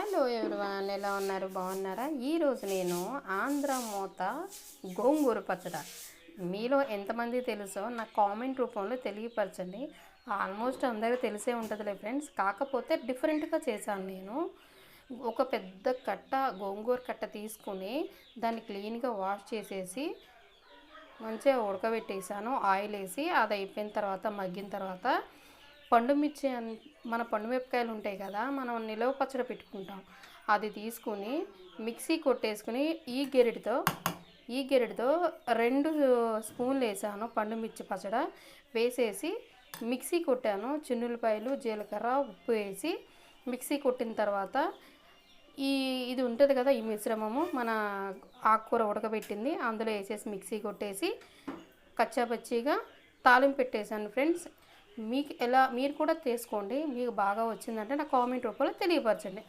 Hello everyone, ఎలా ఉన్నారు? బాగున్నారా? ఈరోజు నేను ఆంధ్ర మూత గోంగూర పచ్చడి, మీలో ఎంతమంది తెలుసో నాకు కామెంట్ రూపంలో తెలియపరచండి. ఆల్మోస్ట్ అందరికీ తెలిసే ఉంటుందిలే ఫ్రెండ్స్, కాకపోతే డిఫరెంట్గా చేశాను నేను. ఒక పెద్ద కట్ట గోంగూర కట్ట తీసుకుని దాన్ని క్లీన్గా వాష్ చేసేసి మంచిగా ఉడకబెట్టేసాను. ఆయిల్ వేసి అది అయిపోయిన తర్వాత, మగ్గిన తర్వాత పండుమిర్చి మన పండుమిరపకాయలు ఉంటాయి కదా, మనం నిలవ పచ్చడి పెట్టుకుంటాం, అది తీసుకుని మిక్సీ కొట్టేసుకుని ఈ గెరెటితో 2 స్పూన్లు వేసాను. పండుమిర్చి పచ్చడి వేసేసి మిక్సీ కొట్టాను. చిన్నులపాయలు, జీలకర్ర, ఉప్పు వేసి మిక్సీ కొట్టిన తర్వాత ఇది ఉంటుంది కదా, ఈ మిశ్రమము మన ఆకుకూర ఉడకబెట్టింది అందులో వేసేసి మిక్సీ కొట్టేసి కచ్చాపచ్చిగా తాలింపు పెట్టేశాను ఫ్రెండ్స్. మీరు కూడా చేసుకోండి. మీకు బాగా వచ్చిందంటే నా కామెంట్ రూపంలో తెలియపరచండి.